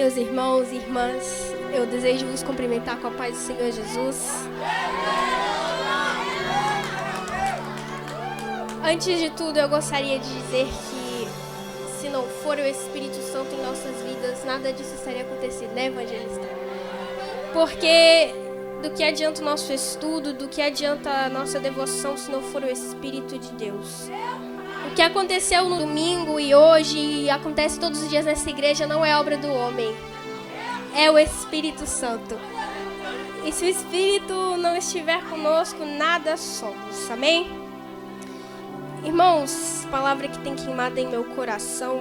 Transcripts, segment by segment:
Meus irmãos e irmãs, eu desejo vos cumprimentar com a paz do Senhor Jesus. Antes de tudo, eu gostaria de dizer que se não for o Espírito Santo em nossas vidas, nada disso estaria acontecendo, né, evangelista? Porque do que adianta o nosso estudo, do que adianta a nossa devoção se não for o Espírito de Deus? O que aconteceu no domingo e hoje e acontece todos os dias nessa igreja não é obra do homem, é o Espírito Santo. E se o Espírito não estiver conosco, nada somos, amém? Irmãos, palavra que tem queimado em meu coração,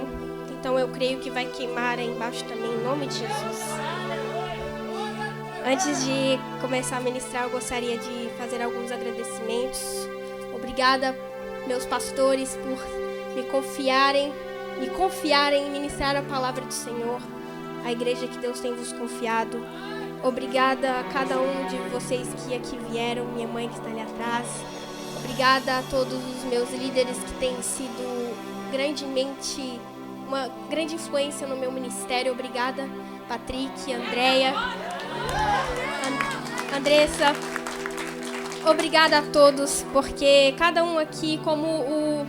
então eu creio que vai queimar aí embaixo também, em nome de Jesus. Antes de começar a ministrar, eu gostaria de fazer alguns agradecimentos. Obrigada, meus pastores, por me confiarem em ministrar a palavra do Senhor, a igreja que Deus tem vos confiado. Obrigada a cada um de vocês que aqui vieram, minha mãe que está ali atrás. Obrigada a todos os meus líderes que têm sido uma grande influência no meu ministério. Obrigada, Patrick, Andréia, Andressa. Obrigada a todos, porque cada um aqui, como o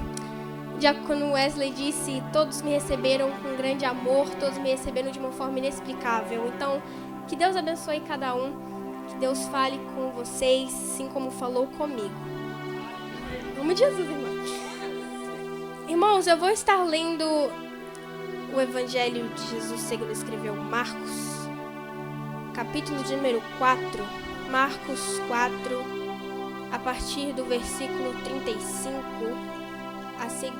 diácono Wesley disse, todos me receberam com grande amor, todos me receberam de uma forma inexplicável. Então, que Deus abençoe cada um, que Deus fale com vocês, assim como falou comigo. Em nome de Jesus, irmãos. Irmãos, eu vou estar lendo o Evangelho de Jesus segundo escreveu Marcos, capítulo de número 4, Marcos 4, a partir do versículo 35 a seguir.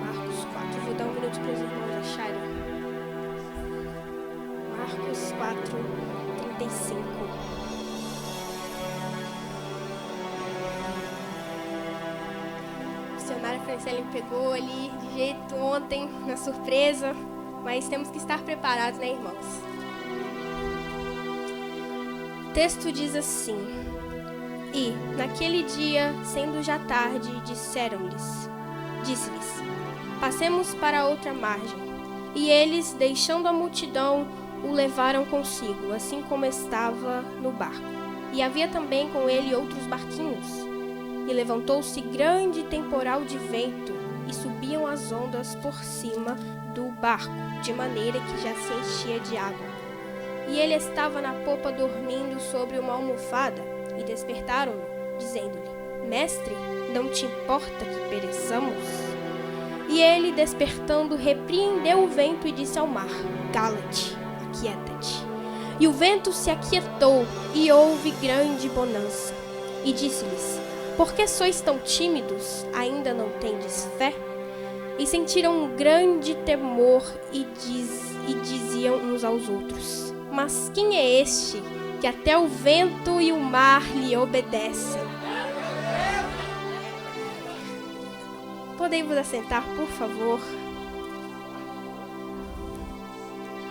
Marcos 4, vou dar um minuto para os irmãos acharem. Marcos 4, 35. O missionário Franciele me pegou ali de jeito ontem, na surpresa, mas temos que estar preparados, né, irmãos? O texto diz assim: E, naquele dia, sendo já tarde, disse-lhes, passemos para a outra margem. E eles, deixando a multidão, o levaram consigo, assim como estava no barco. E havia também com ele outros barquinhos. E levantou-se grande temporal de vento, e subiam as ondas por cima do barco, de maneira que já se enchia de água. E ele estava na popa dormindo sobre uma almofada. E despertaram-no, dizendo-lhe: Mestre, não te importa que pereçamos? E ele, despertando, repreendeu o vento e disse ao mar: Cala-te, aquieta-te. E o vento se aquietou, e houve grande bonança. E disse-lhes: Por que sois tão tímidos? Ainda não tendes fé? E sentiram um grande temor e diziam uns aos outros: Mas quem é este que até o vento e o mar lhe obedecem? Podem vos assentar, por favor?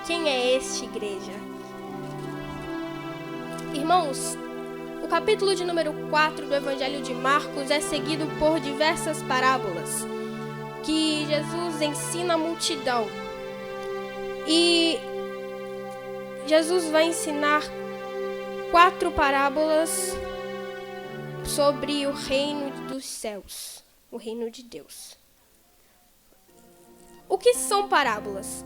Quem é este, igreja? Irmãos, o capítulo de número 4 do Evangelho de Marcos é seguido por diversas parábolas que Jesus ensina a multidão. E Jesus vai ensinar 4 parábolas sobre o reino dos céus, o reino de Deus. O que são parábolas?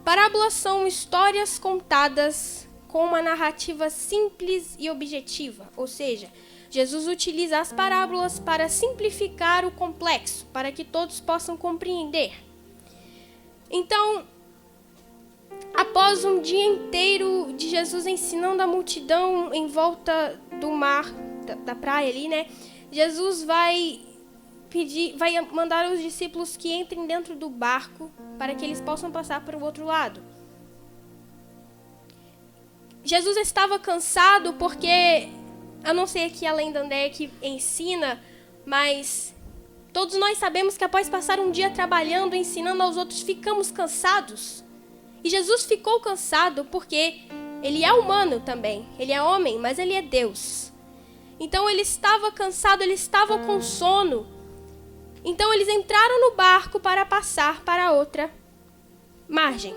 Parábolas são histórias contadas com uma narrativa simples e objetiva, ou seja, Jesus utiliza as parábolas para simplificar o complexo, para que todos possam compreender. Então, após um dia inteiro de Jesus ensinando a multidão em volta do mar, da praia ali, né? Jesus vai mandar os discípulos que entrem dentro do barco para que eles possam passar para o outro lado. Jesus estava cansado porque, eu não sei aqui a lenda onde é que ensina, mas todos nós sabemos que após passar um dia trabalhando, ensinando aos outros, ficamos cansados. E Jesus ficou cansado porque ele é humano também. Ele é homem, mas ele é Deus. Então ele estava cansado, ele estava com sono. Então eles entraram no barco para passar para a outra margem.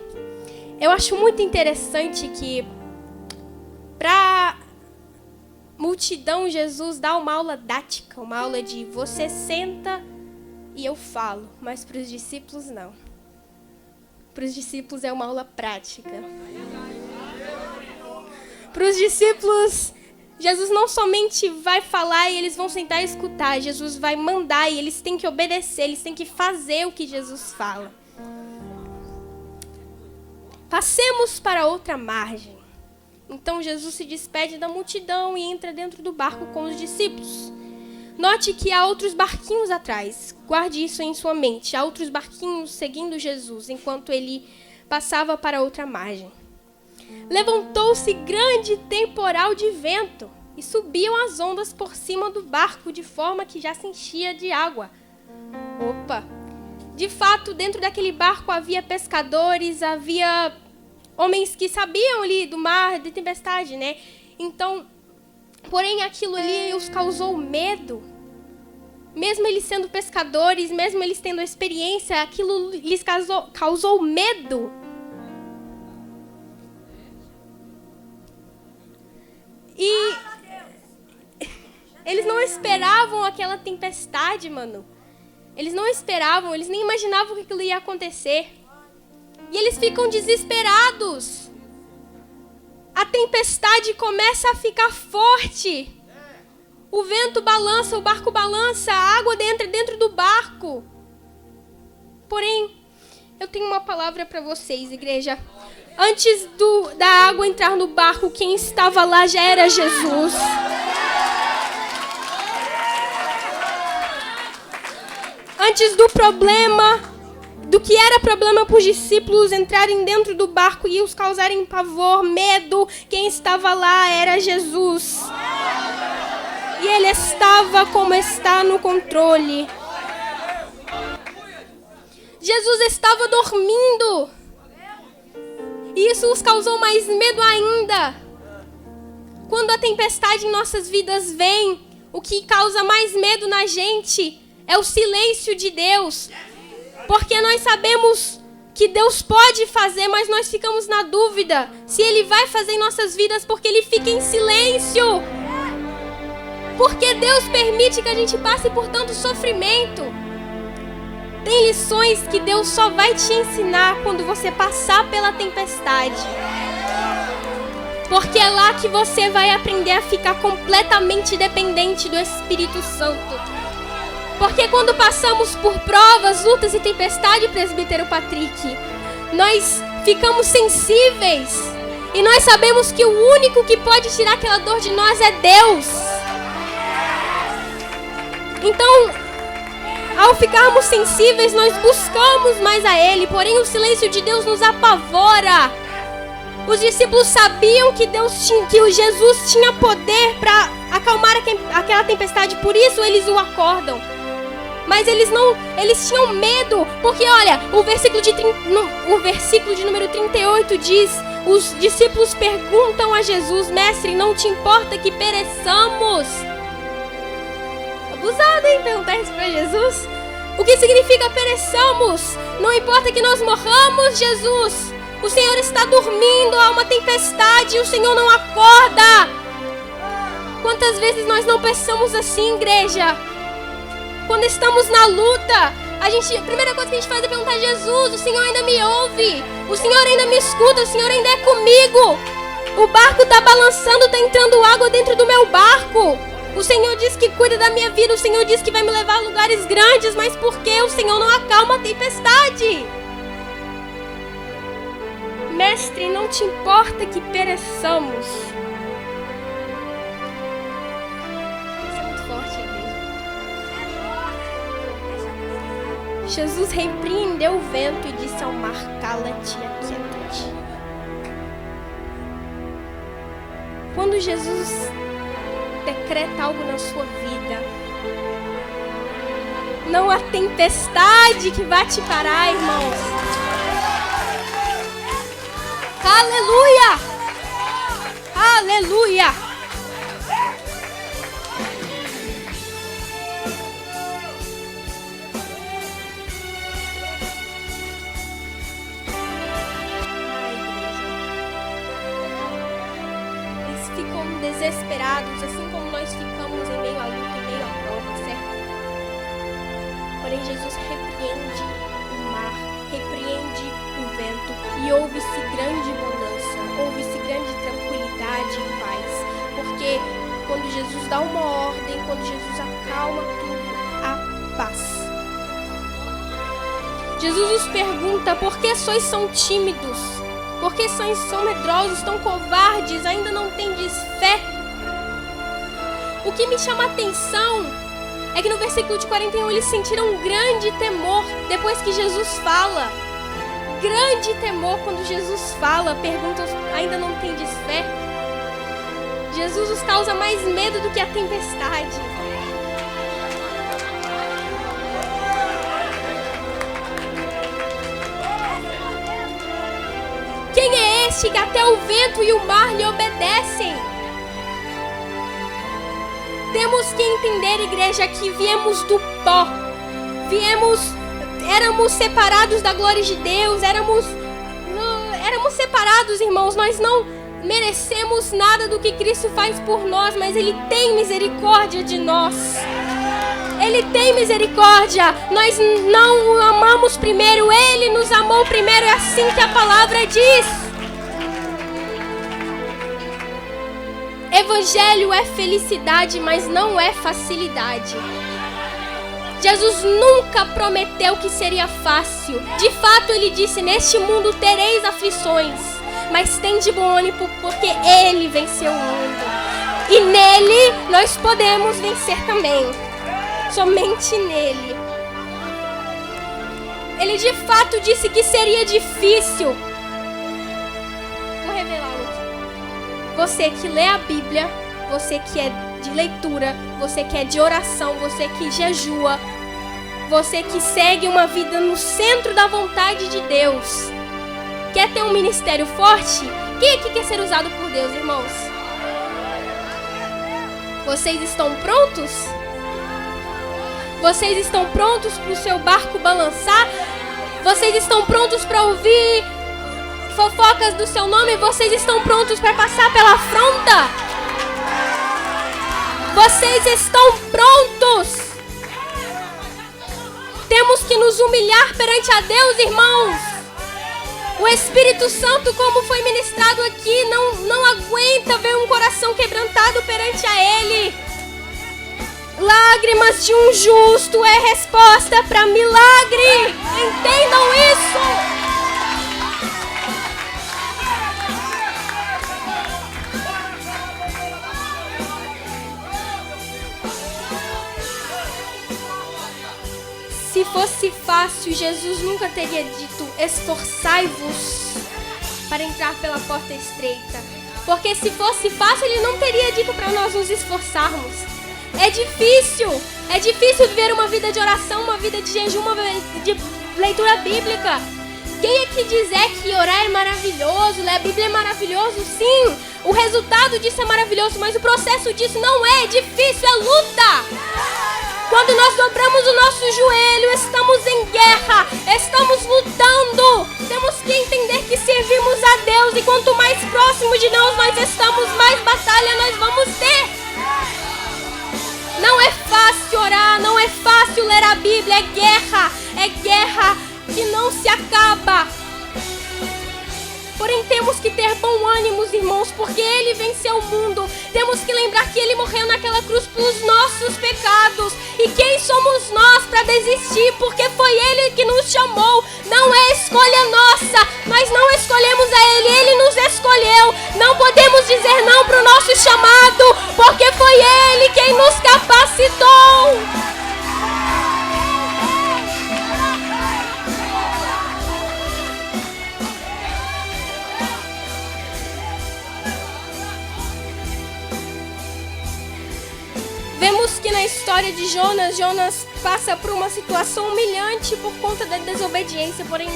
Eu acho muito interessante que para multidão Jesus dá uma aula didática, uma aula de você senta e eu falo, mas para os discípulos não. Para os discípulos é uma aula prática. Para os discípulos, Jesus não somente vai falar e eles vão sentar e escutar, Jesus vai mandar e eles têm que obedecer, eles têm que fazer o que Jesus fala. Passemos para outra margem. Então Jesus se despede da multidão e entra dentro do barco com os discípulos. Note que há outros barquinhos atrás. Guarde isso em sua mente. Há outros barquinhos seguindo Jesus enquanto ele passava para outra margem. Levantou-se grande temporal de vento e subiam as ondas por cima do barco de forma que já se enchia de água. Opa! De fato, dentro daquele barco havia pescadores, havia homens que sabiam ali do mar, de tempestade, né? Então, porém, aquilo ali os causou medo. Mesmo eles sendo pescadores, mesmo eles tendo experiência, aquilo lhes causou medo. E eles não esperavam aquela tempestade, mano. Eles não esperavam, eles nem imaginavam que aquilo ia acontecer. E eles ficam desesperados. A tempestade começa a ficar forte. O vento balança, o barco balança, a água entra dentro do barco. Porém, eu tenho uma palavra para vocês, igreja. Antes da água entrar no barco, quem estava lá já era Jesus. Antes do problema, do que era problema para os discípulos entrarem dentro do barco e os causarem pavor, medo, quem estava lá era Jesus. E ele estava como está no controle. Jesus estava dormindo. E isso os causou mais medo ainda. Quando a tempestade em nossas vidas vem, o que causa mais medo na gente é o silêncio de Deus. Porque nós sabemos que Deus pode fazer, mas nós ficamos na dúvida se Ele vai fazer em nossas vidas porque Ele fica em silêncio. Porque Deus permite que a gente passe por tanto sofrimento. Tem lições que Deus só vai te ensinar quando você passar pela tempestade. Porque é lá que você vai aprender a ficar completamente dependente do Espírito Santo. Porque quando passamos por provas, lutas e tempestade, presbítero Patrick, nós ficamos sensíveis. E nós sabemos que o único que pode tirar aquela dor de nós é Deus. Então, ao ficarmos sensíveis, nós buscamos mais a Ele. Porém, o silêncio de Deus nos apavora. Os discípulos sabiam que que Jesus tinha poder para acalmar aquela tempestade. Por isso, eles o acordam. Mas eles tinham medo. Porque, olha, o versículo de número 38 diz: os discípulos perguntam a Jesus: Mestre, não te importa que pereçamos? Abusado, hein? Perguntar isso para Jesus. O que significa pereçamos? Não importa que nós morramos, Jesus. O Senhor está dormindo, há uma tempestade e o Senhor não acorda. Quantas vezes nós não pensamos assim, igreja? Quando estamos na luta, a primeira coisa que a gente faz é perguntar a Jesus: o Senhor ainda me ouve? O Senhor ainda me escuta? O Senhor ainda é comigo? O barco está balançando, está entrando água dentro do meu barco. O Senhor diz que cuida da minha vida, o Senhor diz que vai me levar a lugares grandes, mas por que o Senhor não acalma a tempestade? Mestre, não te importa que pereçamos? Isso é muito forte, igreja. Jesus repreendeu o vento e disse ao mar: cala-te e aquieta-te. Quando Jesus decreta algo na sua vida, não há tempestade que vai te parar, irmãos. Aleluia! Aleluia! desesperados, assim como nós ficamos em meio à luta, em meio à prova, certo? Porém, Jesus repreende o mar, repreende o vento e ouve-se grande bonança, ouve-se grande tranquilidade e paz. Porque quando Jesus dá uma ordem, quando Jesus acalma tudo, há paz. Jesus nos pergunta: por que sois tão tímidos? Por que sois tão medrosos, tão covardes? Ainda não tendes fé? O que me chama a atenção é que no versículo de 41 eles sentiram um grande temor depois que Jesus fala. Grande temor quando Jesus fala. Perguntam: ainda não tendes fé? Jesus os causa mais medo do que a tempestade. Quem é este que até o vento e o mar lhe obedecem? Temos que entender, igreja, que viemos do pó. Éramos separados da glória de Deus, éramos separados, irmãos. Nós não merecemos nada do que Cristo faz por nós, mas Ele tem misericórdia de nós. Ele tem misericórdia. Nós não o amamos primeiro, Ele nos amou primeiro. É assim que a palavra diz. Evangelho é felicidade, mas não é facilidade. Jesus nunca prometeu que seria fácil. De fato, Ele disse: neste mundo tereis aflições, mas tende bom ânimo, porque Ele venceu o mundo. E nele nós podemos vencer também. Somente nele. Ele de fato disse que seria difícil. Vou revelá-lo aqui. Você que lê a Bíblia, você que é de leitura, você que é de oração, você que jejua, você que segue uma vida no centro da vontade de Deus, quer ter um ministério forte? Quem aqui quer ser usado por Deus, irmãos? Vocês estão prontos? Vocês estão prontos para o seu barco balançar? Vocês estão prontos para ouvir fofocas do seu nome? Vocês estão prontos para passar pela afronta? Vocês estão prontos? Temos que nos humilhar perante a Deus, irmãos. O Espírito Santo, como foi ministrado aqui, não aguenta ver um coração quebrantado perante a Ele. Lágrimas de um justo é resposta para milagre. Entendam isso. Se fosse fácil, Jesus nunca teria dito: esforçai-vos para entrar pela porta estreita. Porque se fosse fácil, Ele não teria dito para nós nos esforçarmos. É difícil viver uma vida de oração, uma vida de jejum, uma vida de leitura bíblica. Quem é que dizer que orar é maravilhoso, ler a Bíblia é maravilhoso? Sim, o resultado disso é maravilhoso, mas o processo disso não é difícil, é luta. Quando nós dobramos o nosso joelho, estamos em guerra, estamos lutando. Temos que entender que servimos a Deus e quanto mais próximo de Deus nós estamos, mais batalha nós vamos ter. Não é fácil orar, não é fácil ler a Bíblia, é guerra que não se acaba. Porém, temos que ter bom ânimo, irmãos, porque Ele venceu o mundo. Temos que lembrar que Ele morreu naquela cruz pelos nossos pecados. E quem somos nós para desistir? Porque foi Ele que nos chamou. Não é escolha nossa. Nós não escolhemos a Ele, Ele nos escolheu. Não podemos dizer não para o nosso chamado, porque foi Ele quem nos capacitou. Vemos que na história de Jonas passa por uma situação humilhante por conta da desobediência. Porém,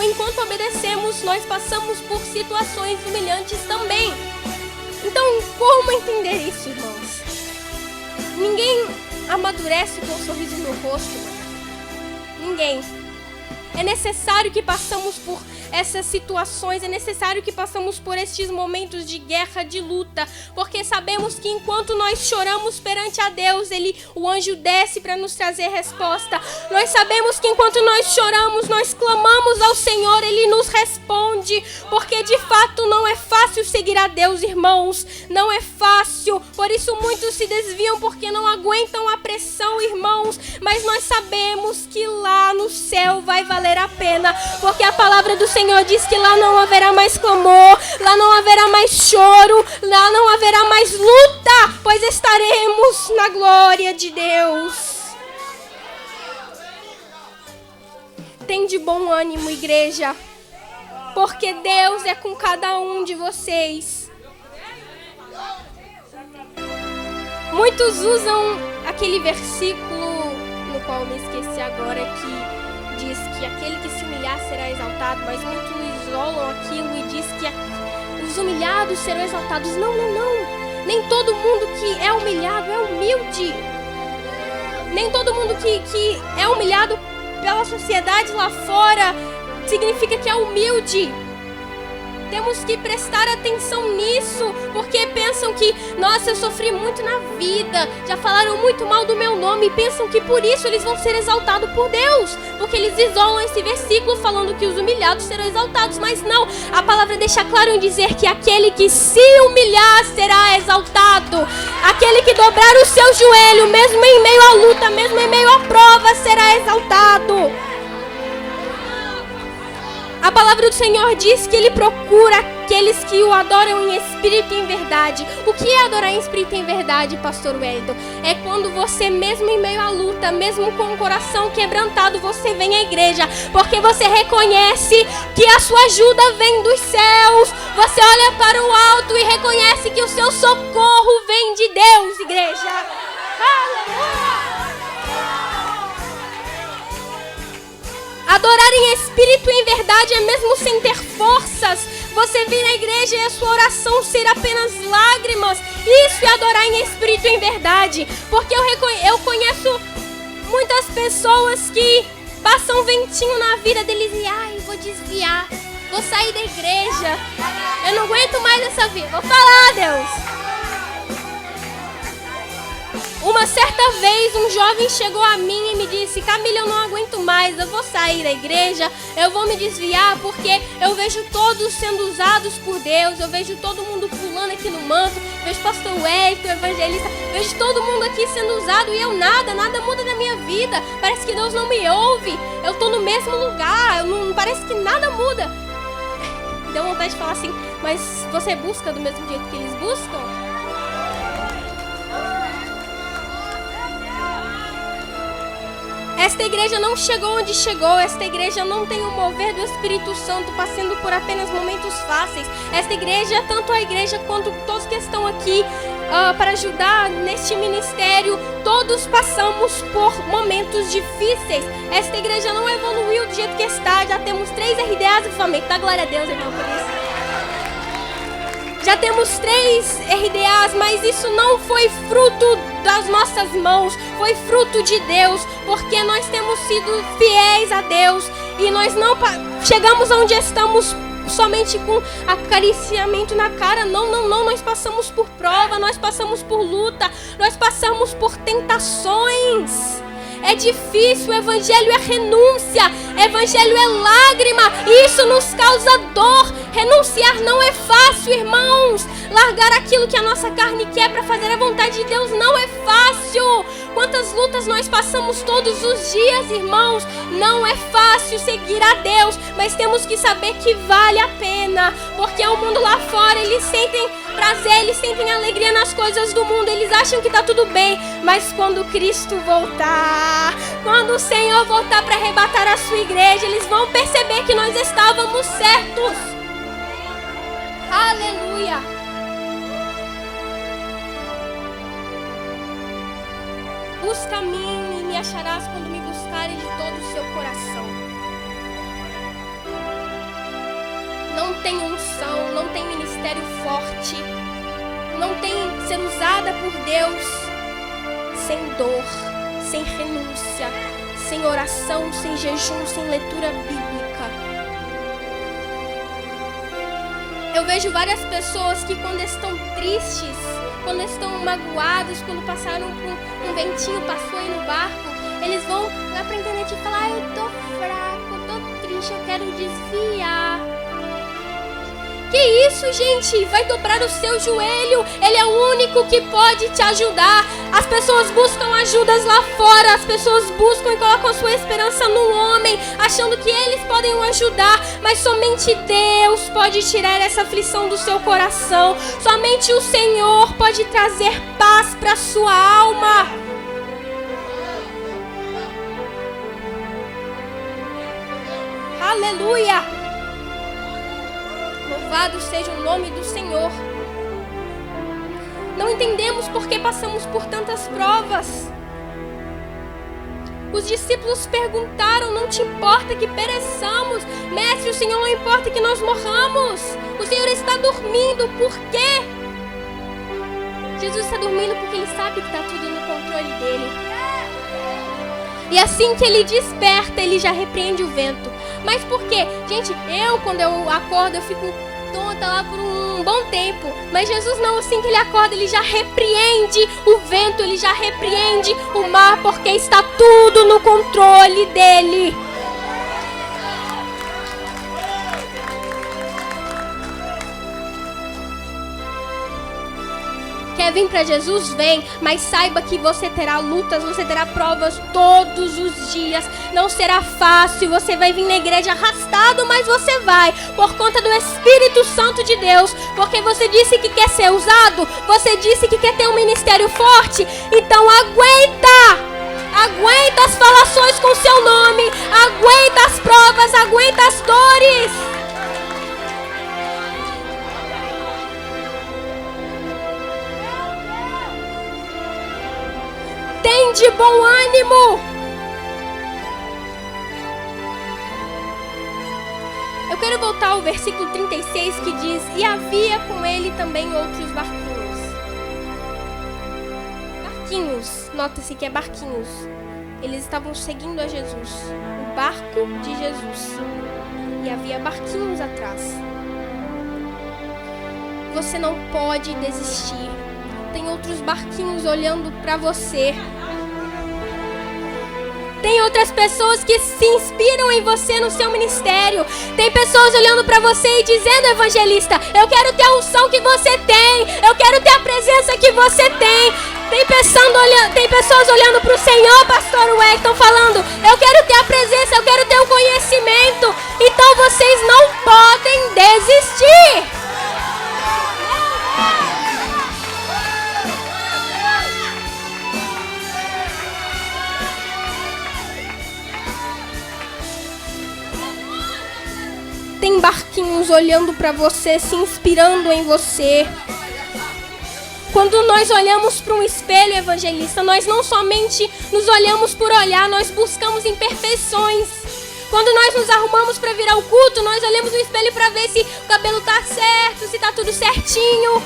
enquanto obedecemos, nós passamos por situações humilhantes também. Então, como entender isso, irmãos? Ninguém amadurece com um sorriso no rosto. Ninguém. É necessário que passamos por essas situações, é necessário que passamos por estes momentos de guerra, de luta, porque sabemos que enquanto nós choramos perante a Deus, o anjo desce para nos trazer resposta. Nós sabemos que enquanto nós choramos, nós clamamos ao Senhor, Ele nos responde, porque de fato não é fácil seguir a Deus, irmãos, não é fácil, por isso muitos se desviam porque não aguentam a pressão, irmãos, mas nós sabemos que lá no céu vai valer a pena, porque a palavra do Senhor diz que lá não haverá mais clamor, lá não haverá mais choro, lá não haverá mais luta, pois estaremos na glória de Deus. Tem de bom ânimo, igreja, porque Deus é com cada um de vocês. Muitos usam aquele versículo, no qual eu me esqueci agora, que diz que aquele que se humilhar será exaltado, mas muitos isolam aquilo e diz que os humilhados serão exaltados. Não. Nem todo mundo que é humilhado é humilde. Nem todo mundo que é humilhado pela sociedade lá fora significa que é humilde. Temos que prestar atenção nisso, porque pensam que, nossa, eu sofri muito na vida, já falaram muito mal do meu nome, e pensam que por isso eles vão ser exaltados por Deus, porque eles isolam esse versículo falando que os humilhados serão exaltados, mas não, a palavra deixa claro em dizer que aquele que se humilhar será exaltado, aquele que dobrar o seu joelho, mesmo em meio à luta, mesmo em meio à prova, será exaltado. A palavra do Senhor diz que Ele procura aqueles que o adoram em espírito e em verdade. O que é adorar em espírito e em verdade, pastor Wellington? É quando você, mesmo em meio à luta, mesmo com o coração quebrantado, você vem à igreja, porque você reconhece que a sua ajuda vem dos céus. Você olha para o alto e reconhece que o seu socorro vem de Deus, igreja. Aleluia! Adorar em espírito e em verdade é mesmo sem ter forças. Você vir na igreja e a sua oração ser apenas lágrimas. Isso é adorar em espírito e em verdade. Porque eu conheço muitas pessoas que passam um ventinho na vida deles e vou desviar, vou sair da igreja, eu não aguento mais essa vida, vou falar, Deus. Uma certa vez um jovem chegou a mim e me disse: Camila, eu não aguento mais, eu vou sair da igreja, eu vou me desviar porque eu vejo todos sendo usados por Deus, eu vejo todo mundo pulando aqui no manto, vejo pastor Wellington, evangelista, vejo todo mundo aqui sendo usado e eu nada muda na minha vida, parece que Deus não me ouve, eu tô no mesmo lugar, parece que nada muda. Deu vontade de falar assim: mas você busca do mesmo jeito que eles buscam? Esta igreja não chegou onde chegou, esta igreja não tem o mover do Espírito Santo passando por apenas momentos fáceis. Esta igreja, tanto a igreja quanto todos que estão aqui para ajudar neste ministério, todos passamos por momentos difíceis. Esta igreja não evoluiu do jeito que está, já temos 3 RDAs e Flamengo, dá glória a Deus, irmão, por isso. Já temos 3 RDAs, mas isso não foi fruto das nossas mãos, foi fruto de Deus, porque nós temos sido fiéis a Deus e nós não chegamos onde estamos somente com acariciamento na cara. Não, nós passamos por prova, nós passamos por luta, nós passamos por tentações. É difícil, o evangelho é renúncia, o evangelho é lágrima, e isso nos causa dor. Renunciar não é fácil, irmãos. Largar aquilo que a nossa carne quer para fazer a vontade de Deus não é fácil. Quantas lutas nós passamos todos os dias, irmãos. Não é fácil seguir a Deus, mas temos que saber que vale a pena, porque o mundo lá fora, eles sentem prazer, eles sentem alegria nas coisas do mundo, eles acham que tá tudo bem, mas quando Cristo voltar, quando o Senhor voltar para arrebatar a sua igreja, eles vão perceber que nós estávamos certos. Aleluia! Busca a mim e me acharás quando me buscares de todo o seu coração. Não tem unção, não tem ministério forte, não tem ser usada por Deus sem dor, sem renúncia, sem oração, sem jejum, sem leitura bíblica. Eu vejo várias pessoas que quando estão tristes, quando estão magoados, quando passaram por um ventinho, passou aí no barco, eles vão lá pra internet e falar: eu tô fraco, eu tô triste, eu quero desviar. Que isso, gente? Vai dobrar o seu joelho. Ele é o único que pode te ajudar. As pessoas buscam ajudas lá fora. As pessoas buscam e colocam sua esperança no homem, achando que eles podem o ajudar. Mas somente Deus pode tirar essa aflição do seu coração. Somente o Senhor pode trazer paz para a sua alma. Aleluia! Louvado seja o nome do Senhor. Não entendemos por que passamos por tantas provas. Os discípulos perguntaram: não te importa que pereçamos? Mestre, o Senhor não importa que nós morramos. O Senhor está dormindo, por quê? Jesus está dormindo porque Ele sabe que está tudo no controle dEle. E assim que Ele desperta, Ele já repreende o vento. Mas por quê? Gente, quando eu acordo, eu fico tonta lá por um bom tempo. Mas Jesus não, assim que Ele acorda, Ele já repreende o vento, Ele já repreende o mar, porque está tudo no controle dEle. Quer vir para Jesus? Vem, mas saiba que você terá lutas, você terá provas todos os dias. Não será fácil, você vai vir na igreja arrastado, mas você vai, por conta do Espírito Santo de Deus. Porque você disse que quer ser usado, você disse que quer ter um ministério forte. Então aguenta as falações com seu nome, aguenta as provas, aguenta as dores. Tem de bom ânimo. Eu quero voltar ao versículo 36 que diz: e havia com ele também outros barquinhos. Barquinhos, nota-se que é barquinhos. Eles estavam seguindo a Jesus, o barco de Jesus. E havia barquinhos atrás. Você não pode desistir. Tem outros barquinhos olhando para você. Tem outras pessoas que se inspiram em você no seu ministério. Tem pessoas olhando para você e dizendo: evangelista, eu quero ter a unção que você tem. Eu quero ter a presença que você tem. Tem pessoas olhando para o Senhor, pastor Wellington, falando: eu quero ter a presença, eu quero ter o conhecimento. Então vocês não podem desistir. Tem barquinhos olhando para você, se inspirando em você. Quando nós olhamos para um espelho, evangelista, nós não somente nos olhamos por olhar, nós buscamos imperfeições. Quando nós nos arrumamos para vir ao culto, nós olhamos no espelho para ver se o cabelo está certo, se está tudo certinho.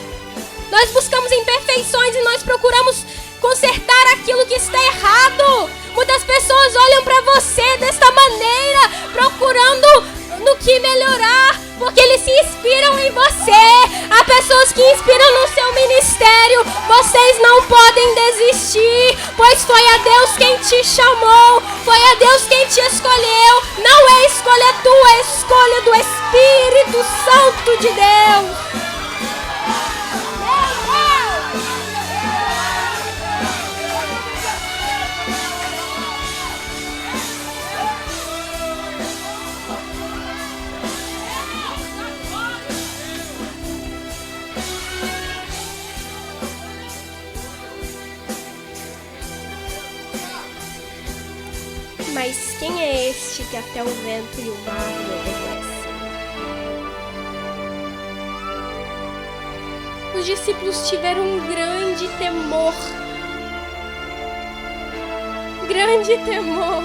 Nós buscamos imperfeições e nós procuramos consertar aquilo que está errado. Muitas pessoas olham para você desta maneira, procurando no que melhorar, porque eles se inspiram em você. Há pessoas que inspiram no seu ministério. Vocês não podem desistir, pois foi a Deus quem te chamou, foi a Deus quem te escolheu. Não é escolha tua, é escolha do Espírito Santo de Deus. Mas quem é este que até o vento e o mar lhe obedecem? Os discípulos tiveram um grande temor. Grande temor.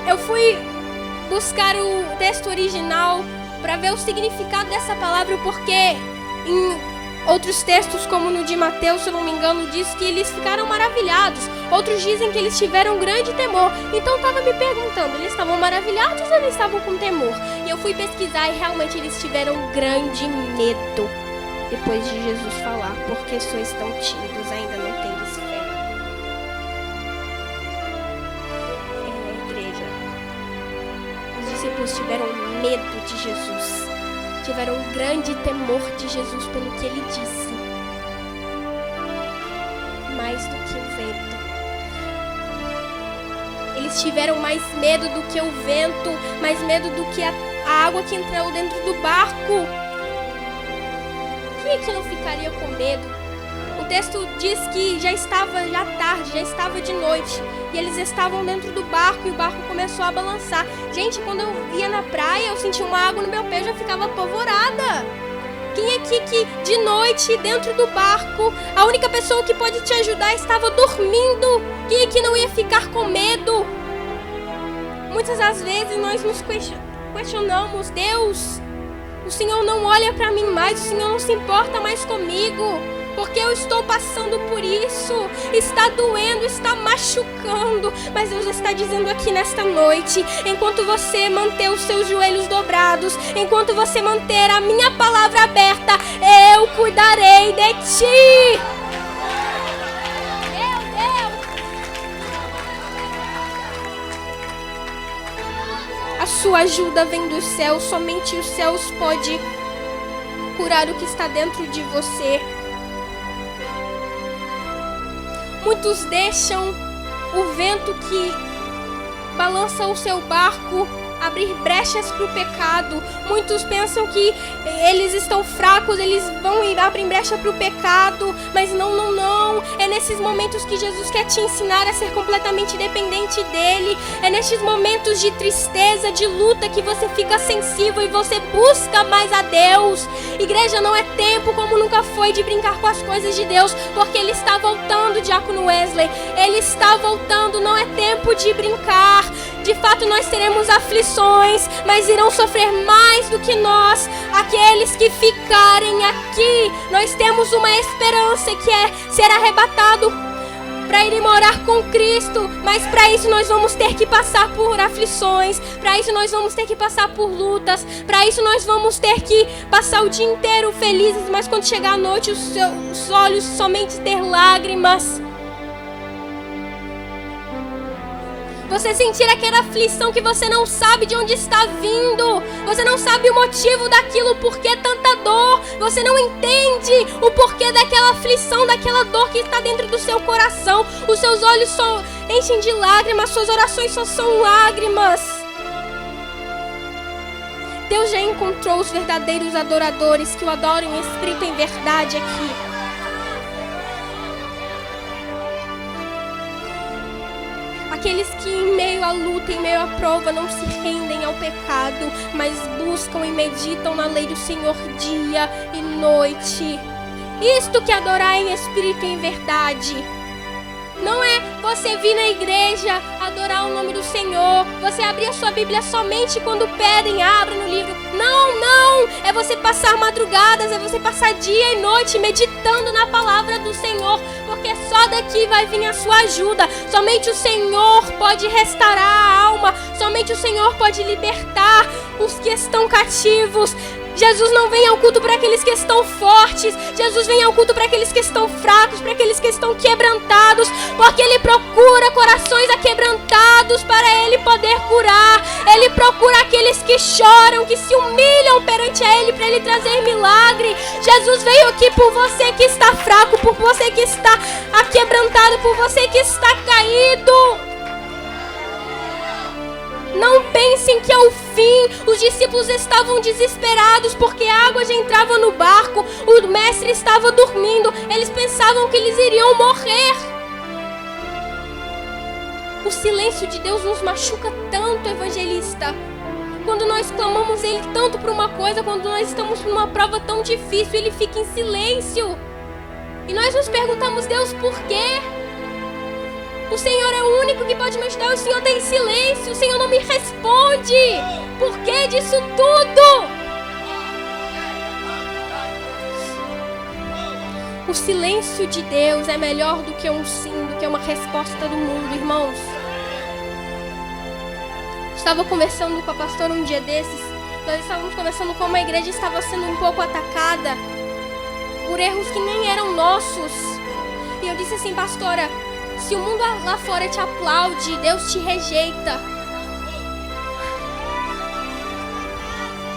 Eu fui buscar o texto original para ver o significado dessa palavra, porque Outros textos, como no de Mateus, se eu não me engano, diz que eles ficaram maravilhados. Outros dizem que eles tiveram grande temor. Então eu estava me perguntando, eles estavam maravilhados ou eles estavam com temor? E eu fui pesquisar e realmente eles tiveram grande medo depois de Jesus falar, porque sois tão tímidos, ainda não tendes fé. Igreja, os discípulos tiveram medo de Jesus, tiveram um grande temor de Jesus pelo que ele disse, mais do que o vento. Eles tiveram mais medo do que o vento, mais medo do que a água que entrou dentro do barco. Quem é que não ficaria com medo? O texto diz que já estava tarde, já estava de noite, e eles estavam dentro do barco e o barco começou a balançar. Gente, quando eu ia na praia, eu sentia uma água no meu pé, eu já ficava apavorada. Quem aqui que de noite, dentro do barco, a única pessoa que pode te ajudar estava dormindo? Quem aqui não ia ficar com medo? Muitas das vezes nós nos questionamos, Deus, o Senhor não olha para mim mais, o Senhor não se importa mais comigo, porque eu estou passando por isso, está doendo, está machucando, mas Deus está dizendo aqui nesta noite, enquanto você manter os seus joelhos dobrados, enquanto você manter a minha palavra aberta, eu cuidarei de ti. Meu Deus! A sua ajuda vem dos céus, somente os céus podem curar o que está dentro de você. Muitos deixam o vento que balança o seu barco abrir brechas para o pecado. Muitos pensam que eles estão fracos, eles vão e abrem brecha para o pecado. Mas não. É nesses momentos que Jesus quer te ensinar a ser completamente dependente dele. É nesses momentos de tristeza, de luta, que você fica sensível e você busca mais a Deus. Igreja, não é tempo como nunca foi de brincar com as coisas de Deus, porque Ele está voltando, Diácono Wesley. Ele está voltando, não é tempo de brincar. De fato, nós teremos aflições, mas irão sofrer mais do que nós, aqueles que ficarem aqui. Nós temos uma esperança que é ser arrebatado para ir morar com Cristo, mas para isso nós vamos ter que passar por aflições, para isso nós vamos ter que passar por lutas, para isso nós vamos ter que passar o dia inteiro felizes, mas quando chegar a noite os seus olhos somente ter lágrimas. Você sentir aquela aflição que você não sabe de onde está vindo. Você não sabe o motivo daquilo, o porquê tanta dor. Você não entende o porquê daquela aflição, daquela dor que está dentro do seu coração. Os seus olhos só enchem de lágrimas, suas orações só são lágrimas. Deus já encontrou os verdadeiros adoradores que o adoram em espírito e em verdade aqui. Aqueles que em meio à luta, em meio à prova, não se rendem ao pecado, mas buscam e meditam na lei do Senhor dia e noite. Isto que é adorar em espírito e em verdade. Não é você vir na igreja adorar o nome do Senhor, você abrir a sua Bíblia somente quando pedem, abra no livro. Não. É você passar madrugadas, é você passar dia e noite meditando na palavra do Senhor, porque só daqui vai vir a sua ajuda. Somente o Senhor pode restaurar a alma, somente o Senhor pode libertar os que estão cativos. Jesus não vem ao culto para aqueles que estão fortes. Jesus vem ao culto para aqueles que estão fracos, para aqueles que estão quebrantados, porque Ele procura corações aquebrantados para Ele poder curar. Ele procura aqueles que choram, que se humilham perante a Ele para Ele trazer milagre. Jesus veio aqui por você que está fraco, por você que está aquebrantado, por você que está caído. Não pensem que é o fim. Os discípulos estavam desesperados porque a água já entrava no barco. O mestre estava dormindo. Eles pensavam que eles iriam morrer. O silêncio de Deus nos machuca tanto, evangelista. Quando nós clamamos Ele tanto por uma coisa, quando nós estamos numa prova tão difícil, Ele fica em silêncio. E nós nos perguntamos, Deus, por quê? O Senhor é o único que pode me ajudar. O Senhor está em silêncio. O Senhor não me responde. Por que disso tudo? O silêncio de Deus é melhor do que um sim, do que uma resposta do mundo, irmãos. Estava conversando com a pastora um dia desses. Nós estávamos conversando como a igreja estava sendo um pouco atacada por erros que nem eram nossos. E eu disse assim, pastora, se o mundo lá fora te aplaude, Deus te rejeita.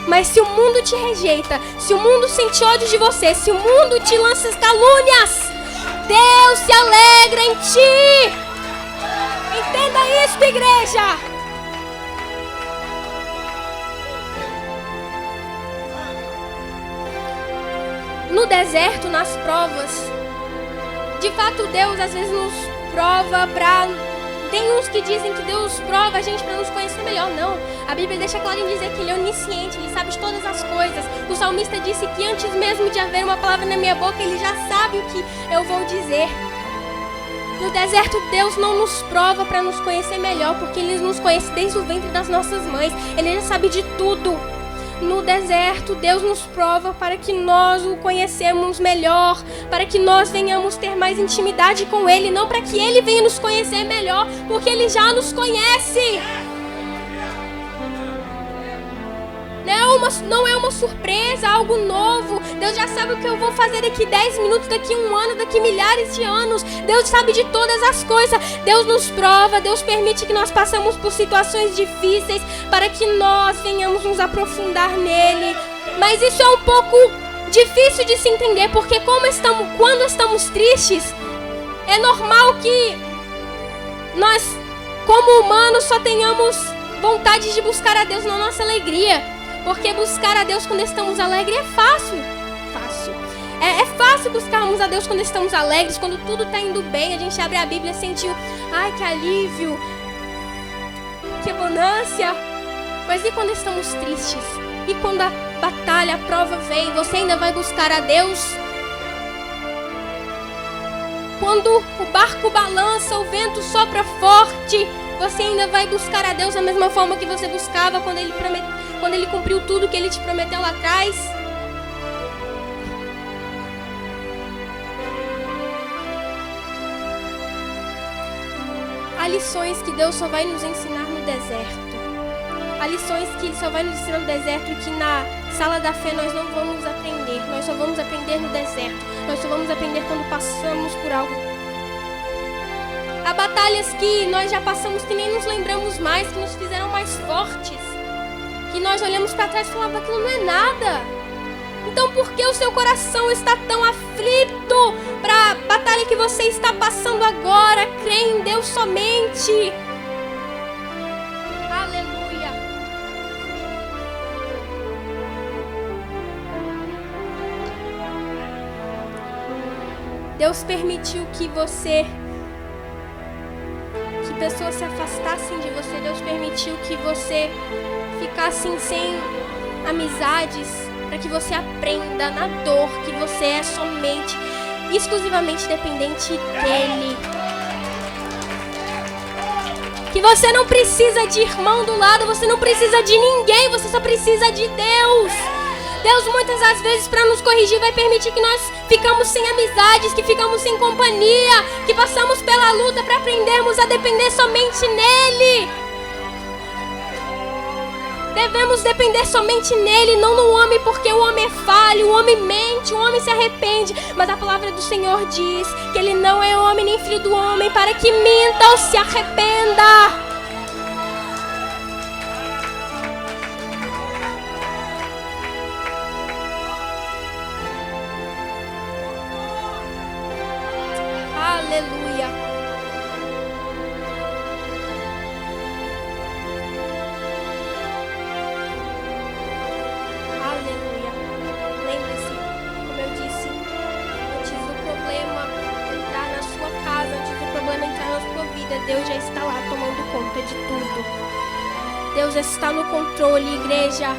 Mas se o mundo te rejeita, se o mundo sente ódio de você, se o mundo te lança calúnias, Deus se alegra em ti. Entenda isso, igreja. No deserto, nas provas, de fato Deus às vezes nos prova para... Tem uns que dizem que Deus prova a gente para nos conhecer melhor. Não, a Bíblia deixa claro em dizer que Ele é onisciente, Ele sabe de todas as coisas. O salmista disse que antes mesmo de haver uma palavra na minha boca, Ele já sabe o que eu vou dizer. No deserto, Deus não nos prova para nos conhecer melhor, porque Ele nos conhece desde o ventre das nossas mães. Ele já sabe de tudo. No deserto, Deus nos prova para que nós o conhecemos melhor, para que nós venhamos ter mais intimidade com Ele, não para que Ele venha nos conhecer melhor, porque Ele já nos conhece. Não é uma surpresa, algo novo. Deus já sabe o que eu vou fazer daqui 10 minutos, daqui 1 ano, daqui milhares de anos. Deus sabe de todas as coisas. Deus nos prova, Deus permite que nós passemos por situações difíceis para que nós venhamos nos aprofundar nele. Mas isso é um pouco difícil de se entender, porque quando estamos tristes, é normal que nós, como humanos, só tenhamos vontade de buscar a Deus na nossa alegria. Porque buscar a Deus quando estamos alegres é fácil. É fácil buscarmos a Deus quando estamos alegres, quando tudo está indo bem. A gente abre a Bíblia e sente, ai, que alívio, que bonância. Mas e quando estamos tristes? E quando a batalha, a prova vem, você ainda vai buscar a Deus? Quando o barco balança, o vento sopra forte, você ainda vai buscar a Deus da mesma forma que você buscava quando Ele cumpriu tudo que Ele te prometeu lá atrás? Há lições que Deus só vai nos ensinar no deserto. Há lições que Ele só vai nos ensinar no deserto e que na sala da fé nós não vamos aprender. Nós só vamos aprender no deserto. Nós só vamos aprender quando passamos por algo. Há batalhas que nós já passamos que nem nos lembramos mais, que nos fizeram mais fortes. Que nós olhamos para trás e falamos, aquilo não é nada. Então por que o seu coração está tão aflito para a batalha que você está passando agora? Crê em Deus somente. Aleluia. Deus permitiu que pessoas se afastassem de você. Deus permitiu que você ficasse sem amizades, para que você aprenda na dor que você é somente, exclusivamente dependente dEle. Que você não precisa de irmão do lado, você não precisa de ninguém, você só precisa de Deus. Deus muitas das vezes, para nos corrigir, vai permitir que nós ficamos sem amizades, que ficamos sem companhia, que passamos pela luta para aprendermos a depender somente nele. Devemos depender somente nele, não no homem, porque o homem é falho, o homem mente, o homem se arrepende. Mas a palavra do Senhor diz que ele não é homem nem filho do homem para que minta ou se arrependa. Aleluia. Aleluia. Lembre-se, como eu disse, antes do problema entrar na sua casa, antes do problema entrar na sua vida, Deus já está lá tomando conta de tudo. Deus está no controle, igreja.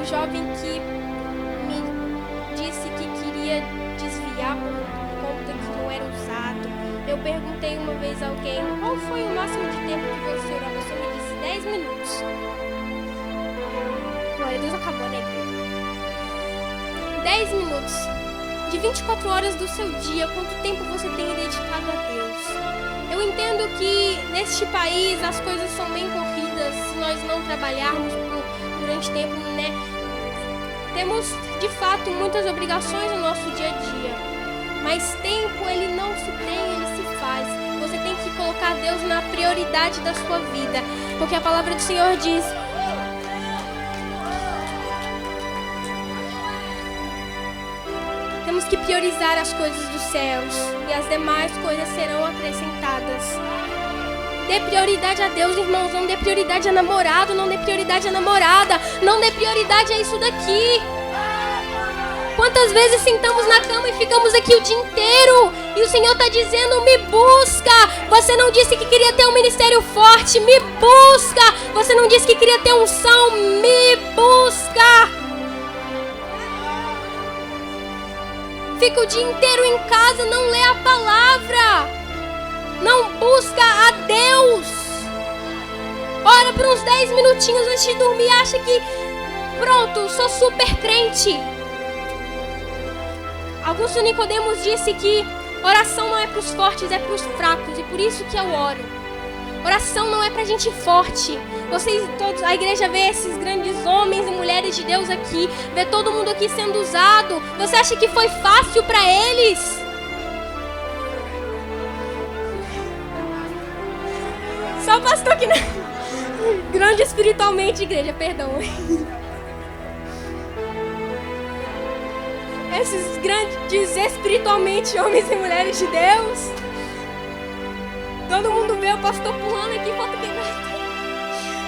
O jovem que me disse que queria desviar por conta que não era usado, eu perguntei uma vez a alguém, qual foi o máximo de tempo que você orou? A pessoa me disse 10 minutos. Glória a Deus, acabou, né, igreja? 10 minutos. De 24 horas do seu dia, quanto tempo você tem dedicado a Deus? Eu entendo que neste país as coisas são bem corridas, se nós não trabalharmos durante tempo, né? Temos, de fato, muitas obrigações no nosso dia a dia. Mas tempo, ele não se tem, ele se faz. Você tem que colocar Deus na prioridade da sua vida. Porque a palavra do Senhor diz... Temos que priorizar as coisas dos céus. E as demais coisas serão acrescentadas. Dê prioridade a Deus, irmãos. Não dê prioridade a namorado, não dê prioridade a namorada. Não dê prioridade a isso daqui. Quantas vezes sentamos na cama e ficamos aqui o dia inteiro? E o Senhor está dizendo, me busca. Você não disse que queria ter um ministério forte, me busca. Você não disse que queria ter unção, me busca. Fica o dia inteiro em casa, não lê a palavra. Não busca a Deus. Ora por uns 10 minutinhos antes de dormir, acha que pronto, sou super crente. Augusto Nicodemos disse que oração não é para os fortes, é para os fracos. E por isso que eu oro. Oração não é para gente forte. Vocês todos, a igreja vê esses grandes homens e mulheres de Deus aqui, vê todo mundo aqui sendo usado. Você acha que foi fácil para eles? Só o pastor que não... Grande espiritualmente, igreja, perdão. Esses grandes espiritualmente homens e mulheres de Deus. Todo mundo vê o pastor pulando aqui, foto quebrada.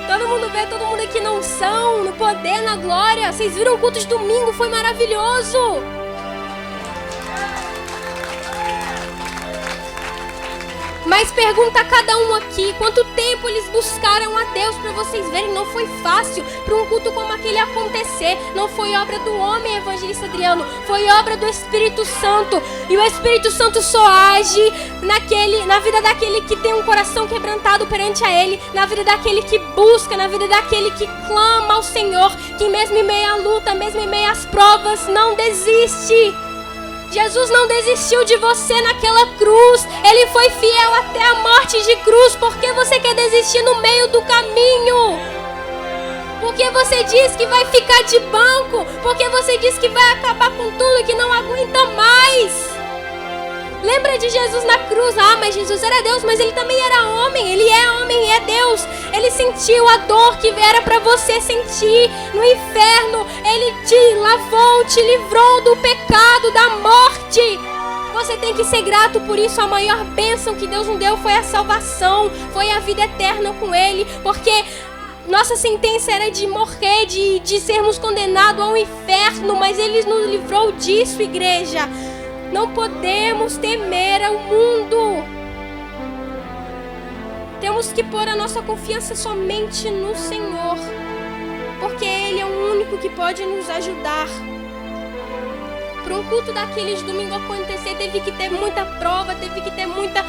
Todo mundo vê, todo mundo aqui na unção, no poder, na glória. Vocês viram o culto de domingo, foi maravilhoso. Mas pergunta a cada um aqui, quanto tempo eles buscaram a Deus para vocês verem. Não foi fácil para um culto como aquele acontecer. Não foi obra do homem, evangelista Adriano. Foi obra do Espírito Santo. E o Espírito Santo só age na vida daquele que tem um coração quebrantado perante a Ele. Na vida daquele que busca, na vida daquele que clama ao Senhor. Que mesmo em meio à luta, mesmo em meio às provas, não desiste. Jesus não desistiu de você naquela cruz. Ele foi fiel até a morte de cruz. Por que você quer desistir no meio do caminho? Porque você diz que vai ficar de banco. Porque você diz que vai acabar com tudo, que não aguenta mais. Lembra de Jesus na cruz? Ah, mas Jesus era Deus, mas ele também era homem. Ele é homem e é Deus. Ele sentiu a dor que era para você sentir no inferno. Ele te lavou, te livrou do pecado, da morte. Você tem que ser grato por isso. A maior bênção que Deus nos deu foi a salvação. Foi a vida eterna com Ele. Porque nossa sentença era de morrer, de sermos condenados ao inferno. Mas Ele nos livrou disso, igreja. Não podemos temer ao mundo. Temos que pôr a nossa confiança somente no Senhor. Porque Ele é o único que pode nos ajudar. Para um culto daqueles de domingo acontecer, teve que ter muita prova, teve que ter muita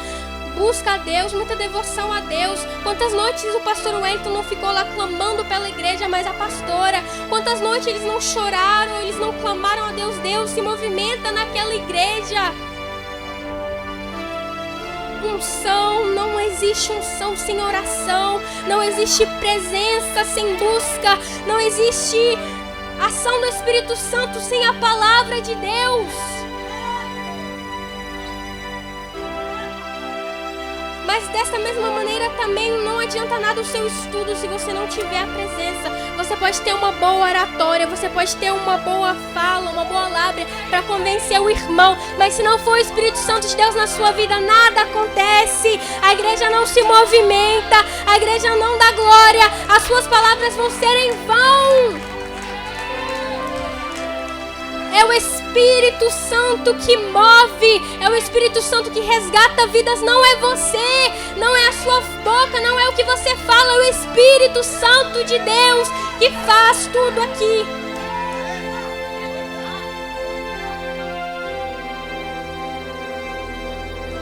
busca a Deus, muita devoção a Deus. Quantas noites o pastor Wellington não ficou lá clamando pela igreja, mas a pastora? Quantas noites eles não choraram, eles não clamaram a Deus? Deus se movimenta naquela igreja. Unção, não existe unção sem oração. Não existe presença sem busca. Não existe ação do Espírito Santo sem a palavra de Deus. Mas dessa mesma maneira também não adianta nada o seu estudo se você não tiver a presença. Você pode ter uma boa oratória, você pode ter uma boa fala, uma boa lábia para convencer o irmão. Mas se não for o Espírito Santo de Deus na sua vida, nada acontece. A igreja não se movimenta, a igreja não dá glória. As suas palavras vão ser em vão. É o Espírito Santo que move. É o Espírito Santo que resgata vidas. Não é você, não é a sua boca, não é o que você fala. É o Espírito Santo de Deus que faz tudo aqui.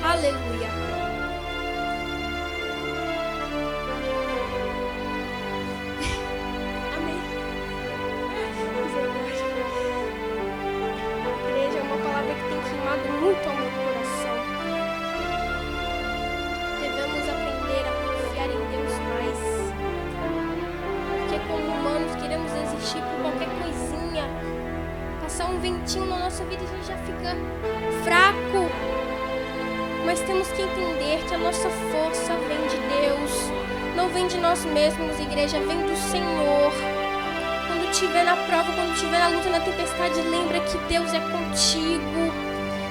Aleluia. ventinho na nossa vida, a gente já fica fraco. Mas temos que entender que a nossa força vem de Deus, não vem de nós mesmos, igreja, vem do Senhor. Quando estiver na prova, quando estiver na luta, na tempestade, lembra que Deus é contigo.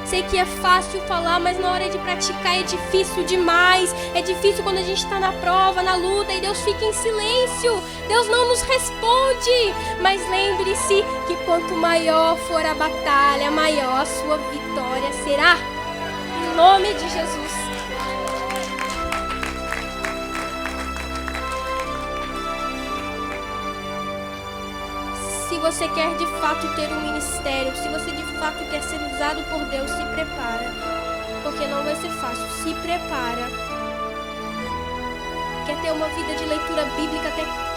Sei que é fácil falar, mas na hora de praticar é difícil demais. É difícil quando a gente está na prova, na luta, e Deus fica em silêncio. Deus não nos responde. Mas lembre-se que quanto maior for a batalha, maior a sua vitória será. Em nome de Jesus. Se você quer de fato ter um ministério, se você de fato quer ser usado por Deus, se prepara, porque não vai ser fácil. Se prepara. Quer ter uma vida de leitura bíblica,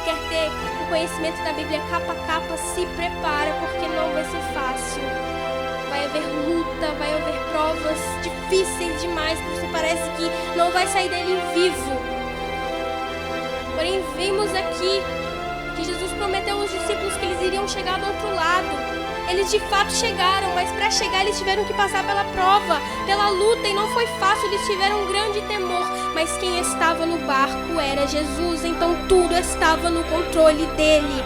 quer ter o conhecimento da Bíblia capa a capa, se prepara, porque não vai ser fácil. Vai haver luta, vai haver provas difíceis demais, que você parece que não vai sair dele vivo. Porém, vimos aqui que Jesus prometeu aos discípulos que eles iriam chegar do outro lado. Eles de fato chegaram, mas para chegar eles tiveram que passar pela prova, pela luta, e não foi fácil, eles tiveram um grande temor. Mas quem estava no barco era Jesus, então tudo estava no controle dele.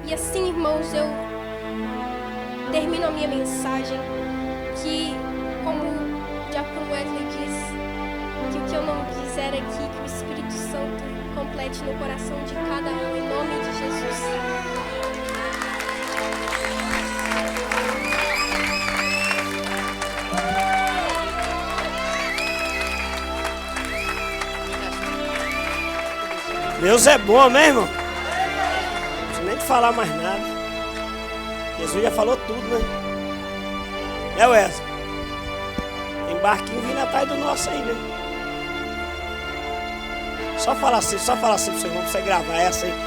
E assim, irmãos, eu termino a minha mensagem, que, como o diácono Wesley diz, que o que eu não quiser aqui, que o Espírito Santo complete no coração de cada um, em nome de Jesus. Deus é bom, né, irmão? Não precisa nem de falar mais nada. Jesus já falou tudo, né? É, Wesley? Tem barquinho vindo atrás do nosso aí, né? Só falar assim pro seu irmão pra você gravar essa aí.